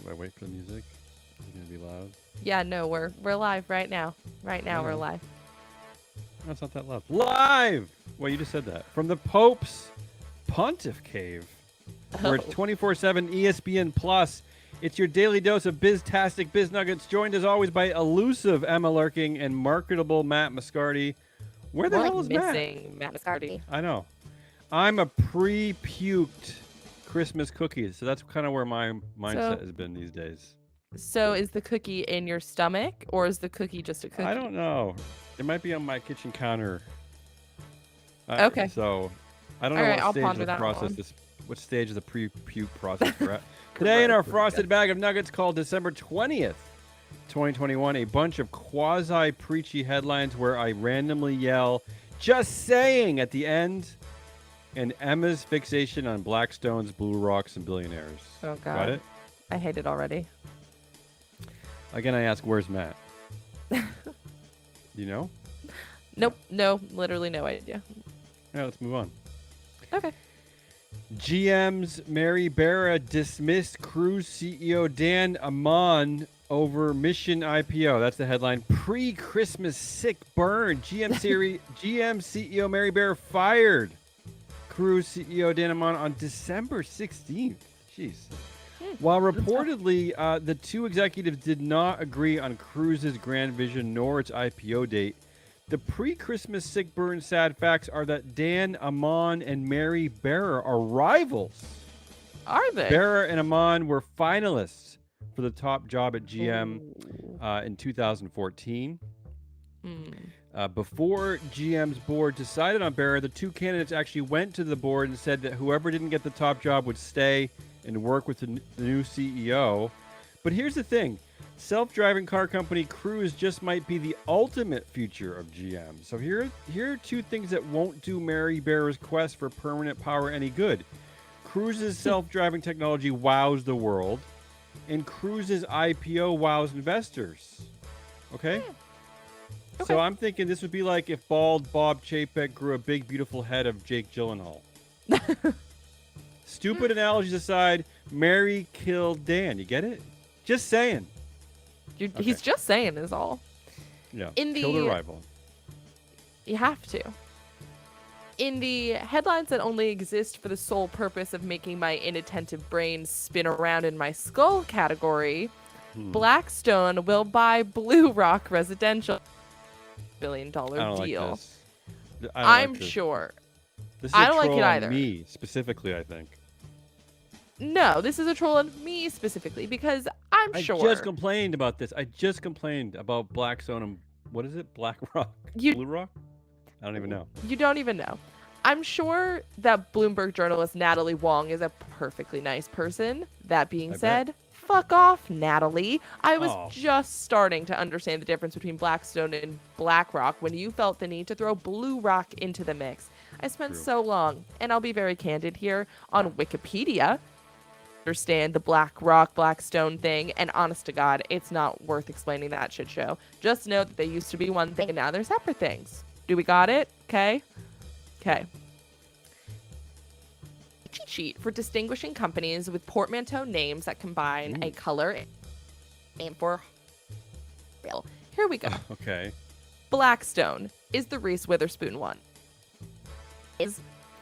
Do I wait for the music? Is it gonna be loud? Yeah, no, we're live right now. Right now we're No. live. No, it's not that loud. Live! Well, you just said that. From the Pope's Pontiff Cave, where it's Oh, 24/7 ESPN Plus. It's your daily dose of biz-tastic biz nuggets, joined as always by elusive Emma Lurking and marketable Matt Muscardi. Where the more like hell is Matt? missing Matt Muscardi. I know. I'm a pre-puked Christmas cookie, so that's kind of where my mindset has been these days. So is the cookie in your stomach, or is the cookie just a cookie? I don't know. It might be on my kitchen counter. Okay. So I don't All know right, what I'll stage ponder of the that process one. this. What stage of the pre-puke process we're at? Today in our frosted bag of nuggets called December 20th, 2021, a bunch of quasi-preachy headlines where I randomly yell, "Just saying" at the end, and Emma's fixation on Blackstone's, Blue Rocks, and billionaires. Oh God, Got it? I hate it already. Again, I ask, where's Matt? You know? Nope, no, literally no idea. Yeah, let's move on. Okay. GM's Mary Barra dismissed Cruise CEO Dan Amon over Mission IPO. That's the headline. Pre-Christmas sick burn. GM CEO Mary Barra fired Cruise CEO Dan Amon on December 16th. Jeez. While reportedly the two executives did not agree on Cruise's grand vision nor its IPO date, the pre-Christmas sick burn sad facts are that Dan Amon and Mary Barra are rivals. Are they? Barra and Amon were finalists for the top job at GM in 2014. Before GM's board decided on Barra, the two candidates actually went to the board and said that whoever didn't get the top job would stay and work with the new CEO. But here's the thing. Self-driving car company Cruise just might be the ultimate future of GM. So here are two things that won't do Mary Barra's quest for permanent power any good. Cruise's self-driving technology wows the world, and Cruise's IPO wows investors. Okay? So I'm thinking this would be like if bald Bob Chapek grew a big, beautiful head of Jake Gyllenhaal. Stupid analogies aside, Mary killed Dan. You get it? Just saying. He's just saying is all. Yeah. In the killed a rival. You have to. In the headlines that only exist for the sole purpose of making my inattentive brain spin around in my skull category, Blackstone will buy Blue Rock Residential $1 billion deal. Like this. I'm sure. This is I a don't like troll it on either. Me specifically, I think. No, this is a troll on me specifically because I'm sure. I just complained about this. I just complained about Blackstone and what is it? BlackRock? Blue Rock? I don't even know. You don't even know. I'm sure that Bloomberg journalist Natalie Wong is a perfectly nice person. That being said, fuck off, Natalie. I was just starting to understand the difference between Blackstone and BlackRock when you felt the need to throw Blue Rock into the mix. I spent so long, and I'll be very candid here, on Wikipedia understand the BlackRock Blackstone thing, and honest to God, it's not worth explaining that shit show. Just know that they used to be one thing and now they're separate things. Do we got it? Okay. Cheat sheet for distinguishing companies with portmanteau names that combine a color and for here we go. Okay. Blackstone is the Reese Witherspoon one.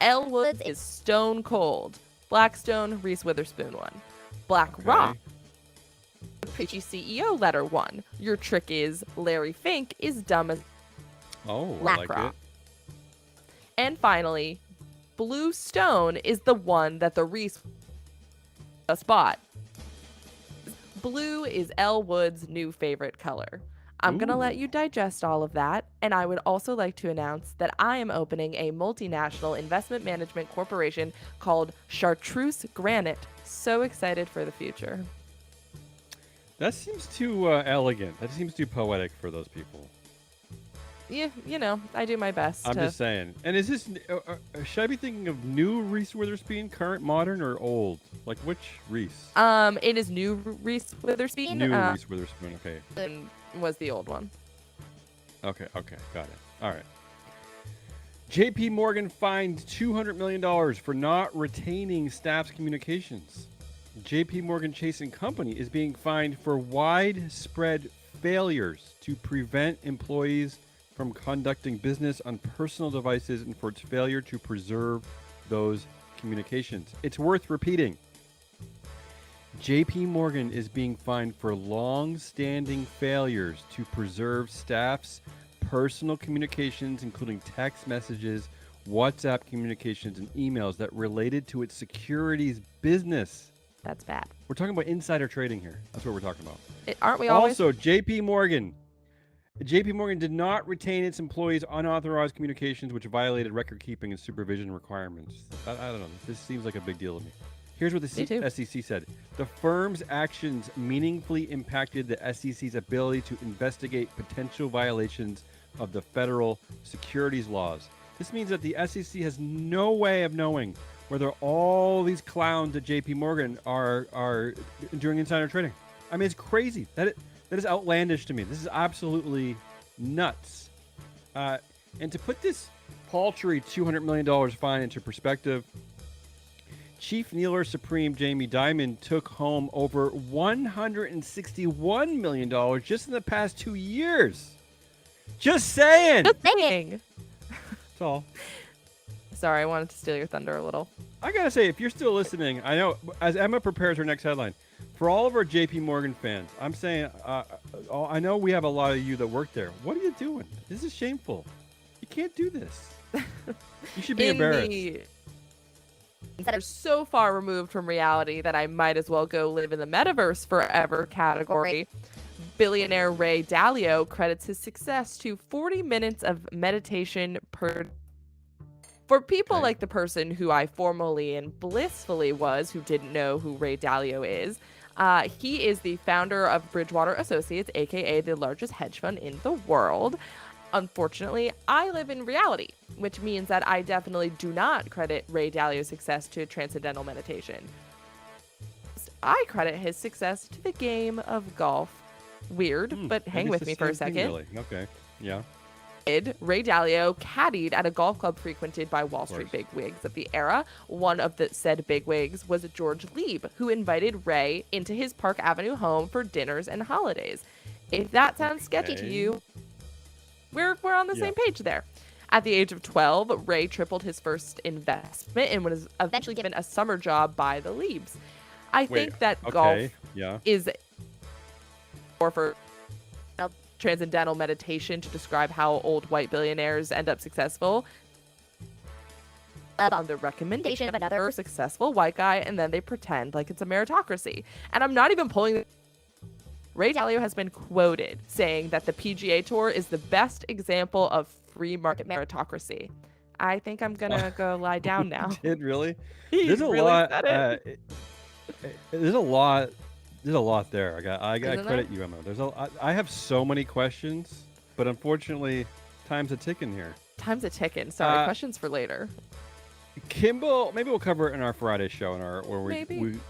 Elwood is Stone Cold. Blackstone, Reese Witherspoon one. BlackRock, the preachy CEO letter one. Your trick is Larry Fink is dumb as BlackRock. I like it. And finally, Blue Stone is the one that the Reese just bought. Blue is Elwood's new favorite color. I'm going to let you digest all of that, and I would also like to announce that I am opening a multinational investment management corporation called Chartreuse Granite. So excited for the future. That seems too elegant. That seems too poetic for those people. Yeah, you know, I do my best. I'm just saying. And is this, should I be thinking of new Reese Witherspoon, current, modern, or old? Like which Reese? It is new Reese Witherspoon. New Reese Witherspoon, okay. And was the old one. Okay, got it. All right. JP Morgan fined $200 million for not retaining staff's communications. JP Morgan Chase and Company is being fined for widespread failures to prevent employees from conducting business on personal devices and for its failure to preserve those communications. It's worth repeating. JP Morgan is being fined for long-standing failures to preserve staff's personal communications, including text messages, WhatsApp communications, and emails that related to its securities business. That's bad. We're talking about insider trading here. That's what we're talking about. Aren't we always? Also, JP Morgan did not retain its employees' unauthorized communications, which violated record keeping and supervision requirements. I don't know. This seems like a big deal to me. Here's what the SEC said. The firm's actions meaningfully impacted the SEC's ability to investigate potential violations of the federal securities laws. This means that the SEC has no way of knowing whether all these clowns at JP Morgan are doing insider trading. I mean, it's crazy. That is outlandish to me. This is absolutely nuts. And to put this paltry $200 million fine into perspective, Chief Kneeler Supreme Jamie Dimon took home over $161 million just in the past 2 years. Just saying. Just saying. That's all. Sorry, I wanted to steal your thunder a little. I gotta say, if you're still listening, I know as Emma prepares her next headline, for all of our JP Morgan fans, I'm saying, I know we have a lot of you that work there. What are you doing? This is shameful. You can't do this. You should be embarrassed. That are so far removed from reality that I might as well go live in the metaverse forever category. Billionaire Ray Dalio credits his success to 40 minutes of meditation per. For people like the person who I formally and blissfully was, who didn't know who Ray Dalio is, he is the founder of Bridgewater Associates, aka the largest hedge fund in the world. Unfortunately, I live in reality, which means that I definitely do not credit Ray Dalio's success to transcendental meditation. I credit his success to the game of golf. Weird, but hang with me for a second. Really? Okay, yeah. Ray Dalio caddied at a golf club frequented by Wall Street bigwigs of the era. One of the said bigwigs was George Lieb, who invited Ray into his Park Avenue home for dinners and holidays. If that sounds sketchy to you, we're on the same page there. At the age of 12, Ray tripled his first investment and was eventually given a summer job by the Liebs. I think that golf is more for transcendental meditation to describe how old white billionaires end up successful on the recommendation of another successful white guy, and then they pretend like it's a meritocracy. And I'm not even pulling. Ray Dalio has been quoted saying that the PGA Tour is the best example of free market meritocracy. I think I'm gonna go lie down now. Did really? There's a lot. There's a lot there. I got credit you, Emma. I have so many questions, but unfortunately, time's a ticking here. Time's a ticking. Sorry, questions for later. Kimball, maybe we'll cover it in our Friday show, where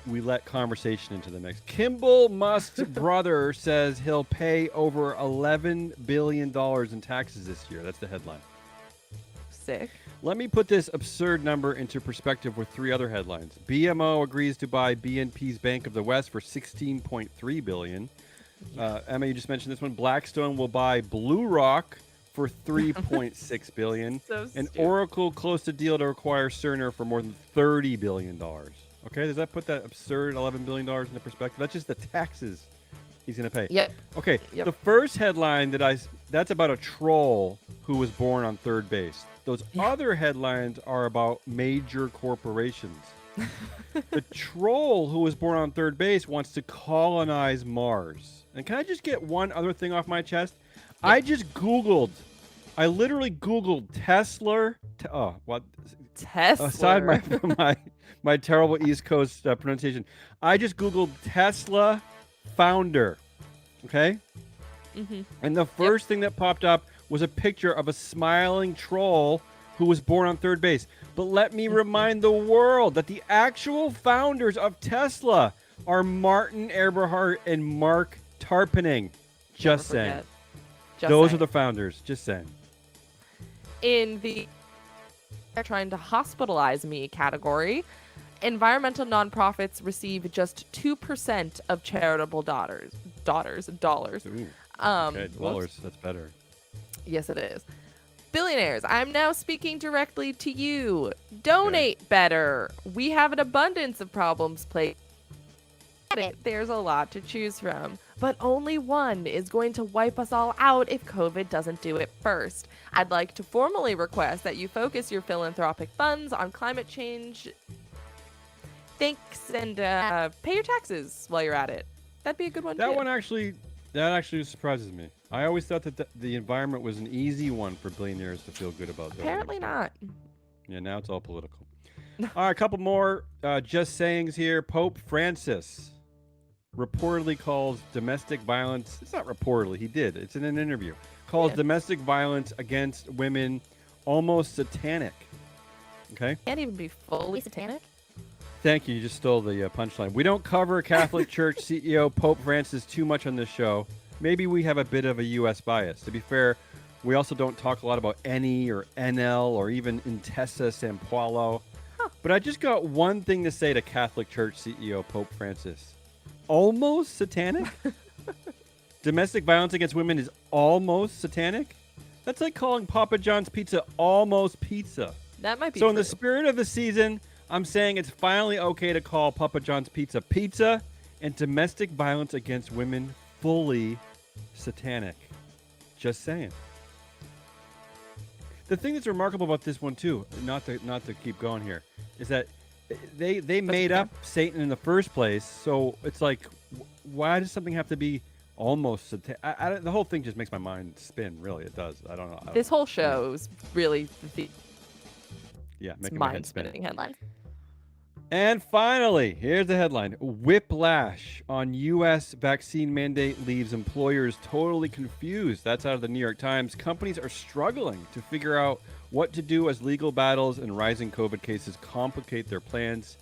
we let conversation into the mix. Kimball Musk's brother says he'll pay over $11 billion in taxes this year. That's the headline. Sick. Let me put this absurd number into perspective with three other headlines. BMO agrees to buy BNP's Bank of the West for $16.3 billion. Emma, you just mentioned this one. Blackstone will buy Blue Rock for $3.6 billion. So and Oracle closed a deal to acquire Cerner for more than $30 billion. Okay, does that put that absurd $11 billion into perspective? That's just the taxes he's going to pay. Yep. Okay, the first headline that's about a troll who was born on third base. Those other headlines are about major corporations. The troll who was born on third base wants to colonize Mars. And can I just get one other thing off my chest? I literally Googled Tesla. Tesla. Aside from my terrible East Coast pronunciation, I just Googled Tesla founder. Okay? Mm-hmm. And the first thing that popped up was a picture of a smiling troll who was born on third base. But let me remind the world that the actual founders of Tesla are Martin Eberhard and Mark Tarpenning. Just saying. Those are the founders. Just saying. In the they're trying to hospitalize me category, Environmental nonprofits receive just 2% of charitable dollars. Ooh, okay, dollars. That's better. Yes, it is. Billionaires, I'm now speaking directly to you. Donate better. We have an abundance of problems plaguing. There's a lot to choose from, but only one is going to wipe us all out if COVID doesn't do it first. I'd like to formally request that you focus your philanthropic funds on climate change. Thanks, and pay your taxes while you're at it. That'd be a good one, That too. one actually surprises me. I always thought that the environment was an easy one for billionaires to feel good about. Apparently not. Yeah, now it's all political. All right, a couple more just sayings here. Pope Francis reportedly calls domestic violence. It's not reportedly, he did. It's in an interview. Calls domestic violence against women almost satanic. Okay? Can't even be fully satanic. Thank you. You just stole the punchline. We don't cover Catholic Church CEO Pope Francis too much on this show. Maybe we have a bit of a U.S. bias. To be fair, we also don't talk a lot about NE or NL or even Intesa San Paulo. But I just got one thing to say to Catholic Church CEO Pope Francis. Almost satanic? Domestic violence against women is almost satanic? That's like calling Papa John's pizza almost pizza. That might be So true. in the spirit of the season, I'm saying it's finally okay to call Papa John's pizza pizza and domestic violence against women fully satanic. Just saying. The thing that's remarkable about this one too, not to keep going here, is that they made up Satan in the first place. So it's like, why does something have to be almost satanic? The whole thing just makes my mind spin. Really, it does. I don't know. This whole show is really making my head spin. mind-spinning headline. And finally, here's the headline. Whiplash on U.S. vaccine mandate leaves employers totally confused. That's out of the New York Times. Companies are struggling to figure out what to do as legal battles and rising COVID cases complicate their plans.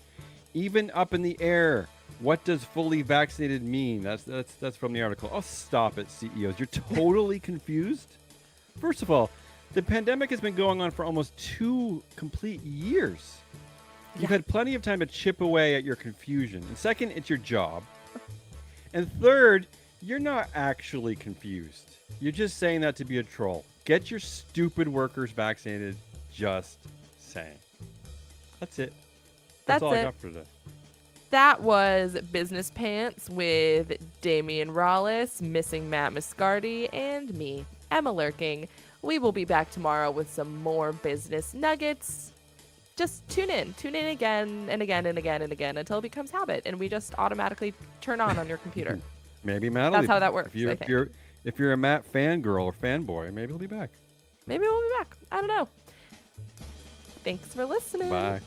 Even up in the air, what does fully vaccinated mean? That's from the article. Oh, stop it, CEOs. You're totally confused? First of all, the pandemic has been going on for almost 2 complete years. You've had plenty of time to chip away at your confusion. And second, it's your job. And third, you're not actually confused. You're just saying that to be a troll. Get your stupid workers vaccinated. Just saying. That's it. That's all I got for today. That was Business Pants with Damian Rollis, Missing Matt Miscardi, and me, Emma Lurking. We will be back tomorrow with some more business nuggets. Just tune in again and again and again and again until it becomes habit, and we just automatically turn on your computer. Maybe Matt. That's how that works. If you're a Matt fangirl or fanboy, maybe he'll be back. Maybe we'll be back. I don't know. Thanks for listening. Bye.